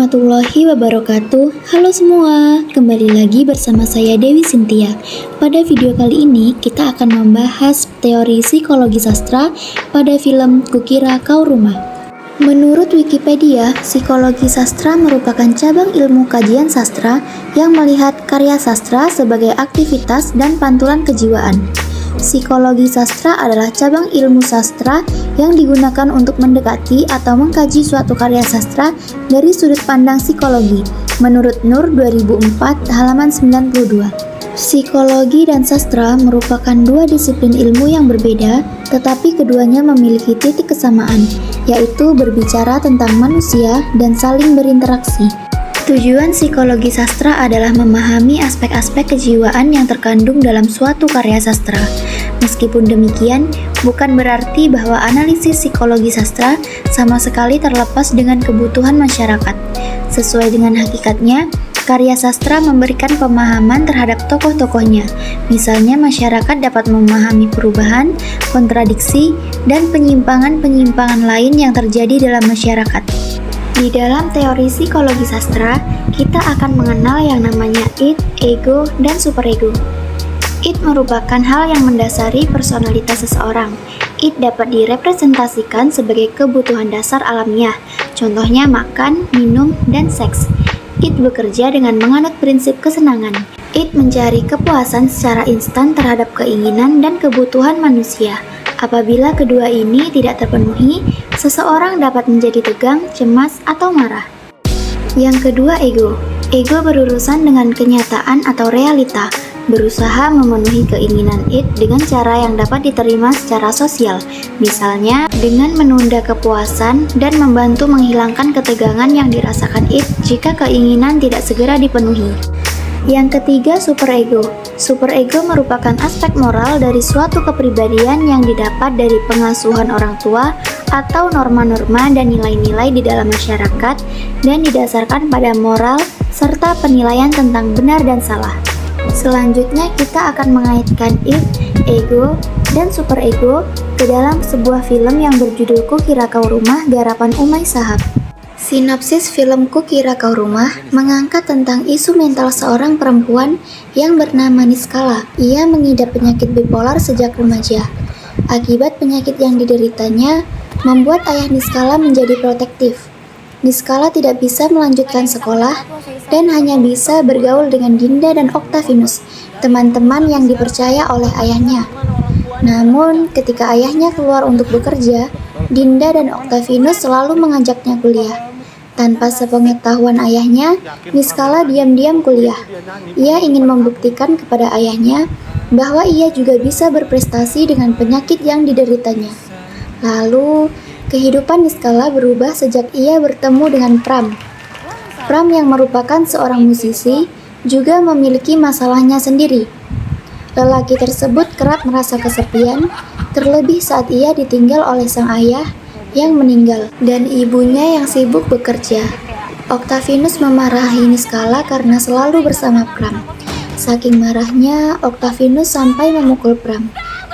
warahmatullahi wabarakatuh. Halo semua, kembali lagi bersama saya Dewi Cynthia. Pada video kali ini kita akan membahas teori psikologi sastra pada film Kukira Kau Rumah. Menurut Wikipedia, psikologi sastra merupakan cabang ilmu kajian sastra yang melihat karya sastra sebagai aktivitas dan pantulan kejiwaan. Psikologi sastra adalah cabang ilmu sastra yang digunakan untuk mendekati atau mengkaji suatu karya sastra dari sudut pandang psikologi, menurut Nur 2004 halaman 92. Psikologi dan sastra merupakan dua disiplin ilmu yang berbeda, tetapi keduanya memiliki titik kesamaan, yaitu berbicara tentang manusia dan saling berinteraksi. Tujuan psikologi sastra adalah memahami aspek-aspek kejiwaan yang terkandung dalam suatu karya sastra. Meskipun demikian, bukan berarti bahwa analisis psikologi sastra sama sekali terlepas dengan kebutuhan masyarakat. Sesuai dengan hakikatnya, karya sastra memberikan pemahaman terhadap tokoh-tokohnya. Misalnya, masyarakat dapat memahami perubahan, kontradiksi, dan penyimpangan-penyimpangan lain yang terjadi dalam masyarakat. Di dalam teori psikologi sastra, kita akan mengenal yang namanya id, ego, dan superego. Id merupakan hal yang mendasari personalitas seseorang. Id dapat direpresentasikan sebagai kebutuhan dasar alamiah, contohnya makan, minum, dan seks. Id bekerja dengan menganut prinsip kesenangan. Id mencari kepuasan secara instan terhadap keinginan dan kebutuhan manusia. Apabila kedua ini tidak terpenuhi, seseorang dapat menjadi tegang, cemas, atau marah. Yang kedua, ego. Ego berurusan dengan kenyataan atau realita, berusaha memenuhi keinginan id dengan cara yang dapat diterima secara sosial, misalnya dengan menunda kepuasan dan membantu menghilangkan ketegangan yang dirasakan id jika keinginan tidak segera dipenuhi. Yang ketiga, superego. Superego merupakan aspek moral dari suatu kepribadian yang didapat dari pengasuhan orang tua atau norma-norma dan nilai-nilai di dalam masyarakat dan didasarkan pada moral serta penilaian tentang benar dan salah. Selanjutnya kita akan mengaitkan id, ego, dan superego ke dalam sebuah film yang berjudul Kukira Kau Rumah garapan Umay Shahab. Sinopsis film Kukira Kau Rumah mengangkat tentang isu mental seorang perempuan yang bernama Niskala. Ia mengidap penyakit bipolar sejak remaja. Akibat penyakit yang dideritanya, membuat ayah Niskala menjadi protektif. Niskala tidak bisa melanjutkan sekolah dan hanya bisa bergaul dengan Dinda dan Octavianus, teman-teman yang dipercaya oleh ayahnya. Namun, ketika ayahnya keluar untuk bekerja, Dinda dan Octavianus selalu mengajaknya kuliah. Tanpa sepengetahuan ayahnya, Niskala diam-diam kuliah. Ia ingin membuktikan kepada ayahnya bahwa ia juga bisa berprestasi dengan penyakit yang dideritanya. Lalu, kehidupan Niskala berubah sejak ia bertemu dengan Pram. Pram yang merupakan seorang musisi juga memiliki masalahnya sendiri. Lelaki tersebut kerap merasa kesepian, terlebih saat ia ditinggal oleh sang ayah yang meninggal dan ibunya yang sibuk bekerja. Octavianus memarahi Niskala karena selalu bersama Pram. Saking marahnya, Octavianus sampai memukul Pram.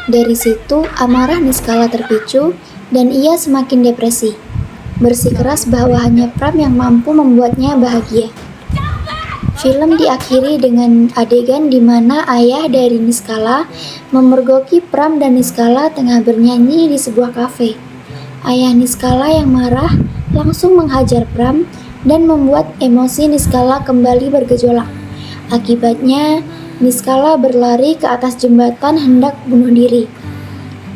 Dari situ, amarah Niskala terpicu dan ia semakin depresi. Bersikeras bahwa hanya Pram yang mampu membuatnya bahagia. Film diakhiri dengan adegan di mana ayah dari Niskala memergoki Pram dan Niskala tengah bernyanyi di sebuah kafe. Ayah Niskala yang marah langsung menghajar Pram dan membuat emosi Niskala kembali bergejolak. Akibatnya, Niskala berlari ke atas jembatan hendak bunuh diri.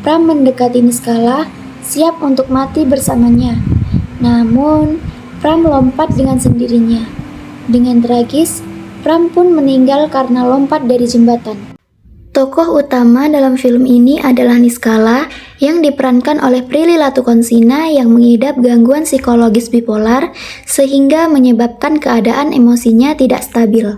Pram mendekati Niskala, siap untuk mati bersamanya. Namun, Pram lompat dengan sendirinya. Dengan tragis, Pram pun meninggal karena lompat dari jembatan. Tokoh utama dalam film ini adalah Niskala yang diperankan oleh Prilly Latuconsina yang mengidap gangguan psikologis bipolar sehingga menyebabkan keadaan emosinya tidak stabil.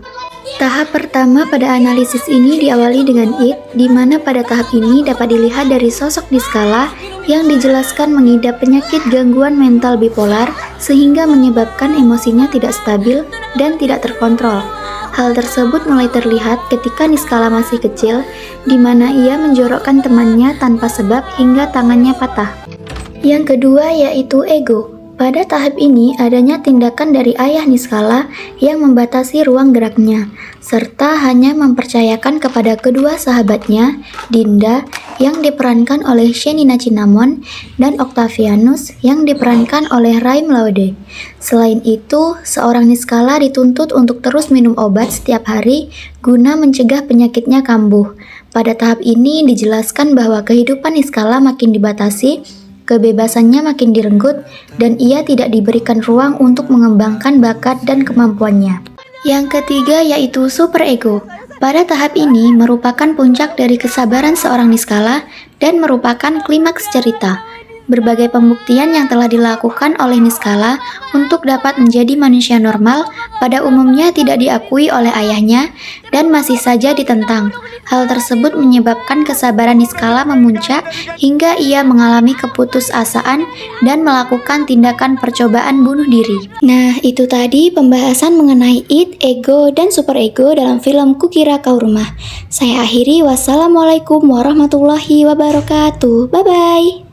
Tahap pertama pada analisis ini diawali dengan id, di mana pada tahap ini dapat dilihat dari sosok Niskala yang dijelaskan mengidap penyakit gangguan mental bipolar sehingga menyebabkan emosinya tidak stabil dan tidak terkontrol. Hal tersebut mulai terlihat ketika Niskala masih kecil, di mana ia menjorokkan temannya tanpa sebab hingga tangannya patah. Yang kedua yaitu ego. Pada tahap ini, adanya tindakan dari ayah Niskala yang membatasi ruang geraknya, serta hanya mempercayakan kepada kedua sahabatnya, Dinda yang diperankan oleh Shenina Cinnamon dan Octavianus yang diperankan oleh Raim Laude. Selain itu, seorang Niskala dituntut untuk terus minum obat setiap hari guna mencegah penyakitnya kambuh. Pada tahap ini dijelaskan bahwa kehidupan Niskala makin dibatasi, kebebasannya makin direnggut, dan ia tidak diberikan ruang untuk mengembangkan bakat dan kemampuannya. Yang ketiga yaitu superego. Pada tahap ini merupakan puncak dari kesabaran seorang Niskala dan merupakan klimaks cerita. Berbagai pembuktian yang telah dilakukan oleh Niskala untuk dapat menjadi manusia normal pada umumnya tidak diakui oleh ayahnya dan masih saja ditentang. Hal tersebut menyebabkan kesabaran Niskala memuncak hingga ia mengalami keputusasaan dan melakukan tindakan percobaan bunuh diri. Nah, itu tadi pembahasan mengenai id, ego, dan superego dalam film Kukira Kau Rumah. Saya akhiri, wassalamualaikum warahmatullahi wabarakatuh. Bye-bye.